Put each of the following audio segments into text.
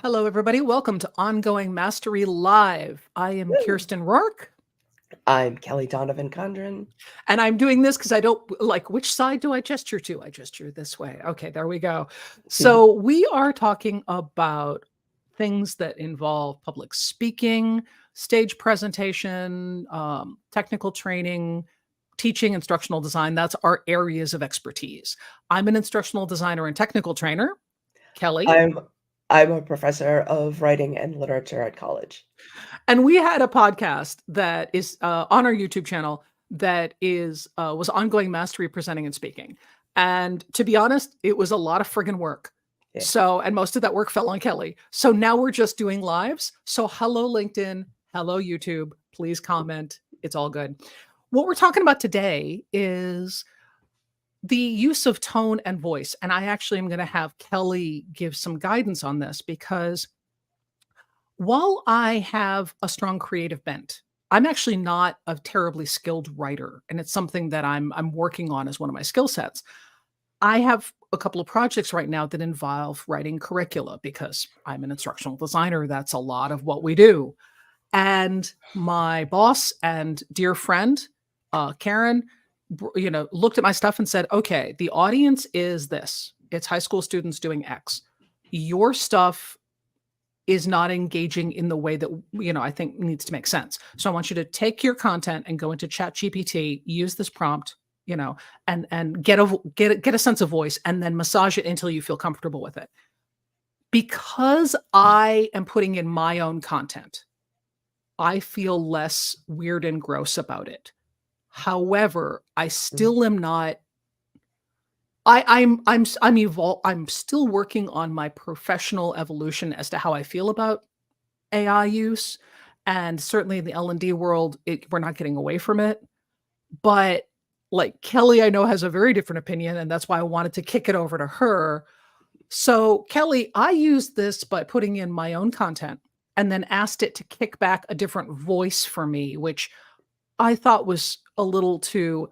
Hello, everybody. Welcome to Ongoing Mastery Live. I am Woo! Kirsten Rourke, I'm Kelly Donovan Condren. and I'm doing this because I don't like which side do I gesture to? I gesture this way. Okay, there we go. So, we are talking about things that involve public speaking, stage presentation, technical training, teaching, instructional design. That's our areas of expertise. I'm an instructional designer and technical trainer. Kelly. I'm I'm a professor of writing and literature at college. And we had a podcast that is on our YouTube channel that is was ongoing mastery presenting and speaking. And to be honest, it was a lot of friggin' work. Yeah. So, and most of that work fell on Kelly. So now we're just doing lives. So hello, LinkedIn. Hello, YouTube. Please comment. It's all good. What we're talking about today is the use of tone and voice. And I actually am going to have Kelly give some guidance on this because while I have a strong creative bent, I'm actually not a terribly skilled writer, and it's something that I'm working on as one of my skill sets. I have a couple of projects right now that involve writing curricula because I'm an instructional designer. That's a lot of what we do. And my boss and dear friend, Karen, looked at my stuff and said, "Okay, the audience is this. It's high school students doing X. Your stuff is not engaging in the way that I think needs to make sense. So I want you to take your content and go into Chat GPT, use this prompt, and get a sense of voice, and then massage it until you feel comfortable with it. Because I am putting in my own content, I feel less weird and gross about it. However, I Mm. still am not. I'm still working on my professional evolution as to how I feel about AI use, and certainly in the L&D world, we're not getting away from it. But like Kelly, I know has a very different opinion, and that's why I wanted to kick it over to her. So Kelly, I used this by putting in my own content and then asked it to kick back a different voice for me, which I thought was a little too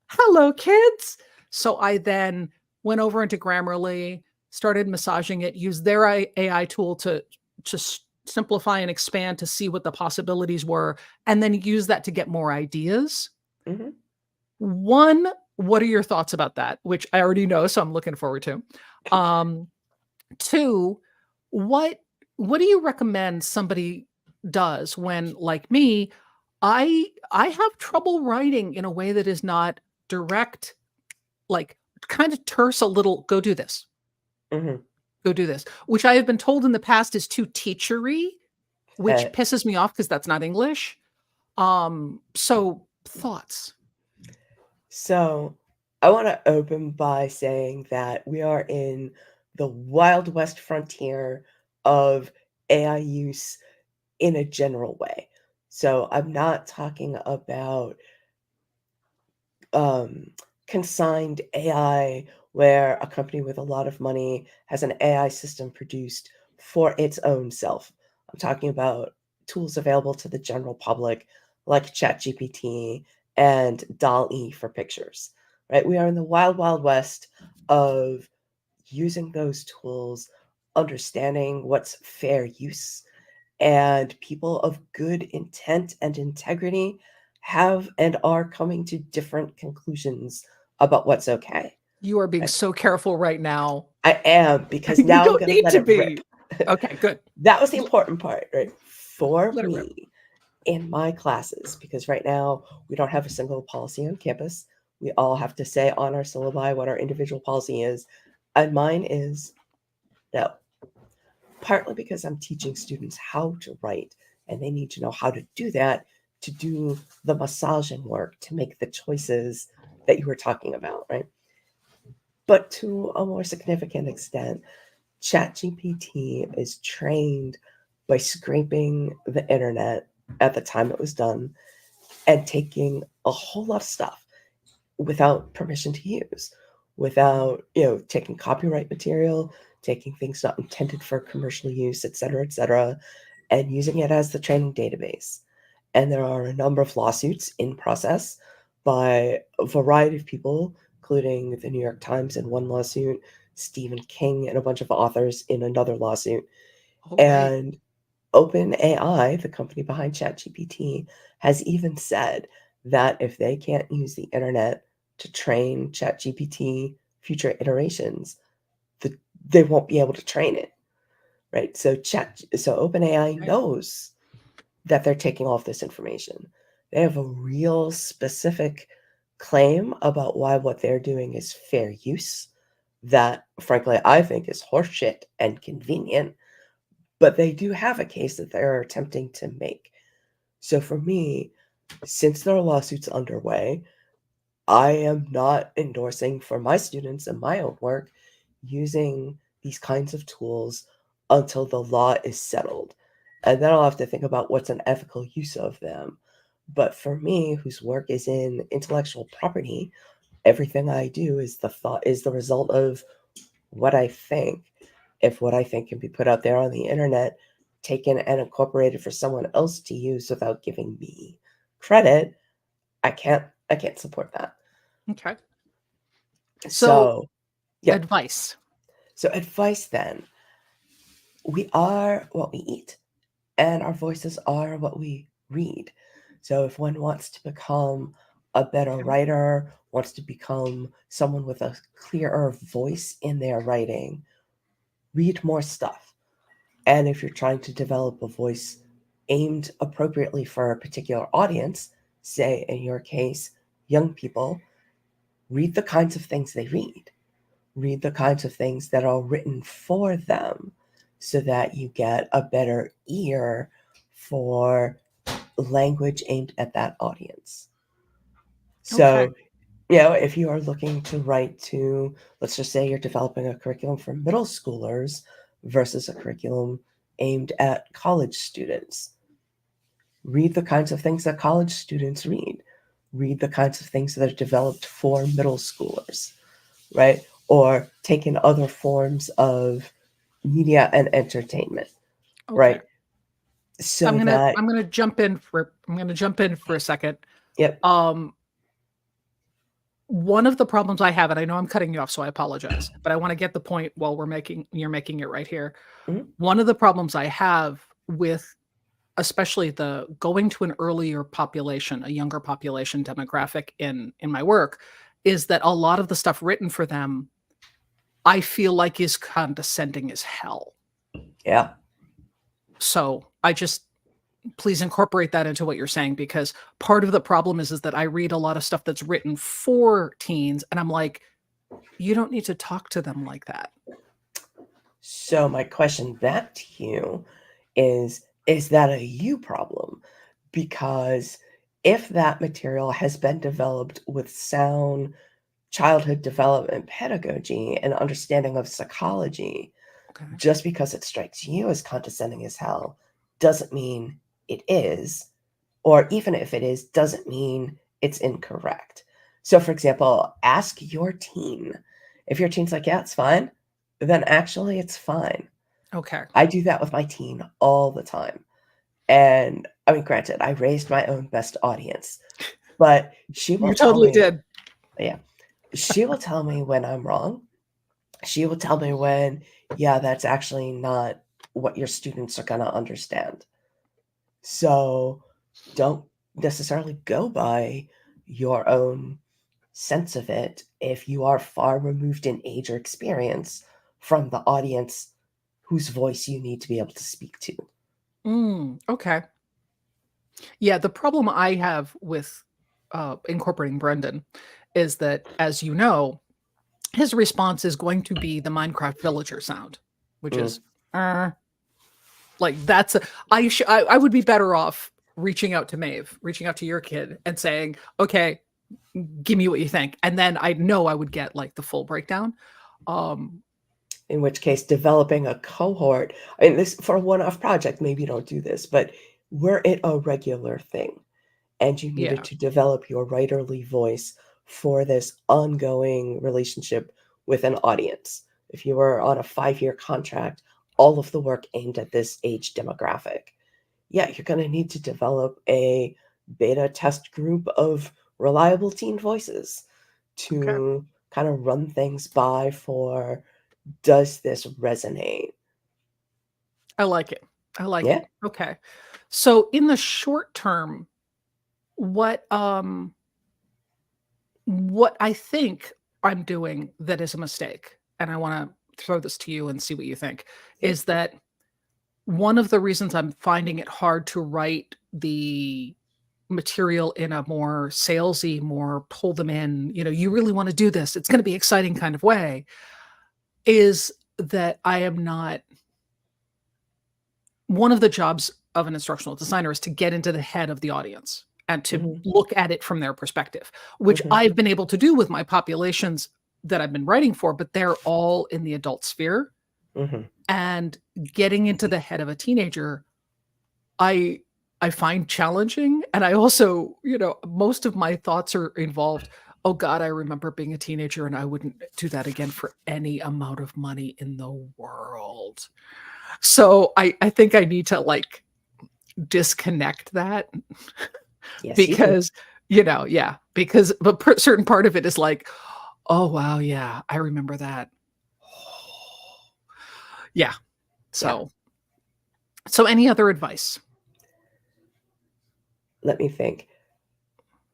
hello kids. So I then went over into Grammarly, started massaging it, used their AI tool to simplify and expand to see what the possibilities were, and then use that to get more ideas. Mhm. One, what are your thoughts about that? Which I already know, so I'm looking forward to. Um, Two, what what do you recommend somebody does when, like me, I have trouble writing in a way that is not direct, like kind of terse a little, go do this, Mhm. go do this, which I have been told in the past is too teachery, which Uh, pisses me off because that's not English. So thoughts. so I want to open by saying that we are in the Wild West frontier of AI use in a general way. So I'm not talking about um, consigned AI where a company with a lot of money has an AI system produced for its own self. I'm talking about tools available to the general public like ChatGPT and DAL-E for pictures, right? We are in the wild, wild west of using those tools, understanding what's fair use, and people of good intent and integrity have and are coming to different conclusions about what's okay. You are being Right? so careful right now. I am, because You now I'm don't going to need let to it rip. be. Okay, good. That was the important part, right? For Let it rip. me, in my classes, because right now we don't have a single policy on campus. We all have to say on our syllabi what our individual policy is. And mine is no, partly because I'm teaching students how to write, and they need to know how to do that to do the massaging work to make the choices that you were talking about, right? But to a more significant extent, ChatGPT is trained by scraping the internet at the time it was done and taking a whole lot of stuff without permission to use, without, taking copyright material, taking things not intended for commercial use, et cetera, and using it as the training database. And there are a number of lawsuits in process by a variety of people, including the New York Times in one lawsuit, Stephen King and a bunch of authors in another lawsuit. Oh, right. And OpenAI, the company behind ChatGPT, has even said that if they can't use the internet to train ChatGPT future iterations, the, they won't be able to train it, right? So OpenAI Right. knows that they're taking all of this information. They have a real specific claim about why what they're doing is fair use that, frankly, I think is horseshit and convenient, but they do have a case that they're attempting to make. So for me, since there are lawsuits underway, I am not endorsing for my students and my own work using these kinds of tools until the law is settled. And then I'll have to think about what's an ethical use of them. But for me, whose work is in intellectual property, everything I do is the result of what I think. If what I think can be put out there on the internet, taken and incorporated for someone else to use without giving me credit, I can't support that. Okay. So, So, yep. advice. So advice then. We are what we eat, and our voices are what we read. So if one wants to become a better Okay. writer, wants to become someone with a clearer voice in their writing, read more stuff. And if you're trying to develop a voice aimed appropriately for a particular audience, say in your case, young people, read the kinds of things they read. Read the kinds of things that are written for them so that you get a better ear for language aimed at that audience. Okay. So, if you are looking to write to, let's just say you're developing a curriculum for middle schoolers versus a curriculum aimed at college students, read the kinds of things that college students read. Read the kinds of things that are developed for middle schoolers, right? Or take in other forms of media and entertainment, Okay. right? So that, I'm gonna jump in for a second. yep. Um, one of the problems I have, and I know I'm cutting you off, so I apologize, but I want to get the point while you're making it right here. Mhm. One of the problems I have with especially the going to an earlier population, a younger population demographic in my work, is that a lot of the stuff written for them, I feel like is condescending as hell. Yeah. So I just please incorporate that into what you're saying because part of the problem is that I read a lot of stuff that's written for teens and I'm like, you don't need to talk to them like that. So my question back to you is that a you problem? Because if that material has been developed with sound childhood development pedagogy and understanding of psychology, Okay. just because it strikes you as condescending as hell doesn't mean it is, or even if it is, doesn't mean it's incorrect. So, for example, ask your teen. If your teen's like, yeah, it's fine, then actually it's fine. Okay. I do that with my teen all the time. And I mean, granted, I raised my own best audience, but she will You tell totally me, did. yeah, she will tell me when I'm wrong. She will tell me when, yeah, that's actually not what your students are going to understand. So don't necessarily go by your own sense of it if you are far removed in age or experience from the audience whose voice you need to be able to speak to. Okay. Yeah, the problem I have with incorporating Brendan is that, as you know, his response is going to be the Minecraft villager sound, which Mm. is uh, like that's a, I would be better off reaching out to Maeve, reaching out to your kid and saying, "Okay, give me what you think." And then I know I would get like the full breakdown. Um In which case, developing a cohort, I mean, this for a one-off project, maybe you don't do this, but were it a regular thing and you needed yeah. to develop your writerly voice for this ongoing relationship with an audience. If you were on a 5-year contract, all of the work aimed at this age demographic, yeah, you're going to need to develop a beta test group of reliable teen voices Okay. to kind of run things by for, does this resonate? I like it. I like Yeah. it. Okay. So in the short term, what what I think I'm doing that is a mistake, and I want to throw this to you and see what you think, Yeah. is that one of the reasons I'm finding it hard to write the material in a more salesy, more pull them in, you really want to do this, it's going to be exciting kind of way, is that I am not one of the jobs of an instructional designer is to get into the head of the audience and to Hmm. look at it from their perspective, which Hmm. I've been able to do with my populations that I've been writing for, but they're all in the adult sphere. Hmm. And getting into the head of a teenager, I I find challenging. And I also, most of my thoughts are involved. Oh God, I remember being a teenager and I wouldn't do that again for any amount of money in the world. So I think I need to like disconnect that Yes, you do. because, yeah, because certain part of it is like, oh wow, yeah, I remember that. Yeah. Yeah. So any other advice? Let me think.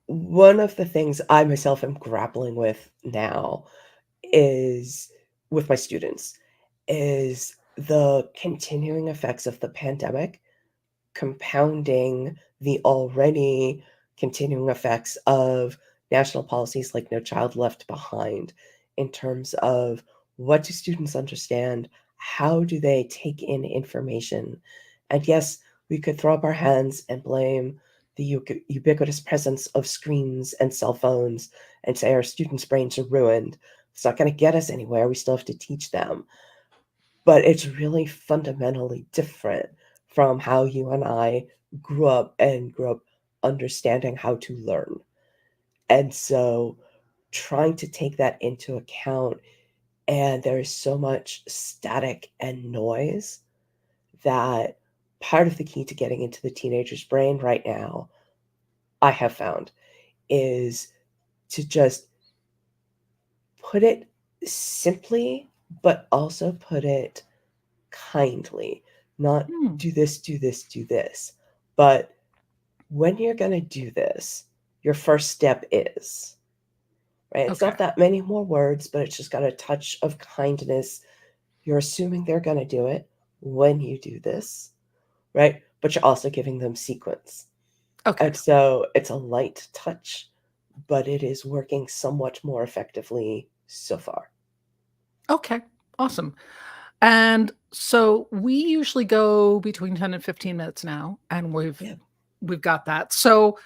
One of the things I myself am grappling with now is with my students is the continuing effects of the pandemic compounding the already continuing effects of national policies like No Child Left Behind in terms of what do students understand? How do they take in information? And yes, we could throw up our hands and blame the ubiquitous presence of screens and cell phones and say our students' brains are ruined. It's not going to get us anywhere. We still have to teach them. But it's really fundamentally different from how you and I grew up understanding how to learn. And so trying to take that into account, and there is so much static and noise that part of the key to getting into the teenager's brain right now, I have found, is to just put it simply, but also put it kindly, not Hmm, do this, do this, do this. But when you're going to do this, your first step is, right? It's okay. not that many more words, but it's just got a touch of kindness. You're assuming they're going to do it when you do this, right? But you're also giving them sequence. Okay. And so it's a light touch, but it is working somewhat more effectively so far. Okay. Awesome. And so we usually go between 10 and 15 minutes now, and we've Yeah. we've got that. So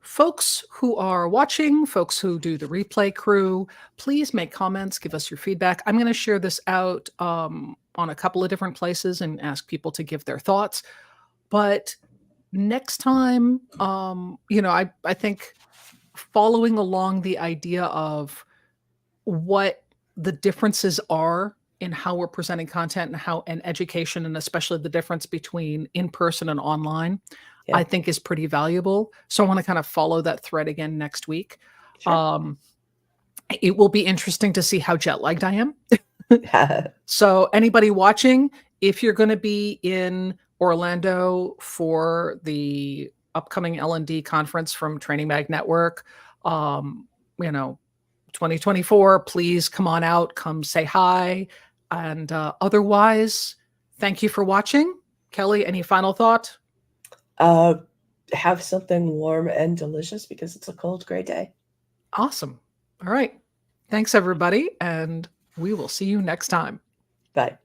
folks who are watching, folks who do the replay crew, please make comments, give us your feedback. I'm going to share this out on a couple of different places and ask people to give their thoughts. But next time, I think following along the idea of what the differences are in how we're presenting content and how and education, and especially the difference between in person and online, Yeah. I think is pretty valuable. So I want to kind of follow that thread again next week. Sure. Um, it will be interesting to see how jet lagged I am. Yeah. So anybody watching, if you're going to be in Orlando for the upcoming L&D conference from Training Mag Network, um, you know, 2024, please come on out, come say hi. And otherwise, thank you for watching. Kelly, any final thought? Uh, have something warm and delicious because it's a cold, gray day. Awesome. All right. Thanks, everybody. And we will see you next time. Bye.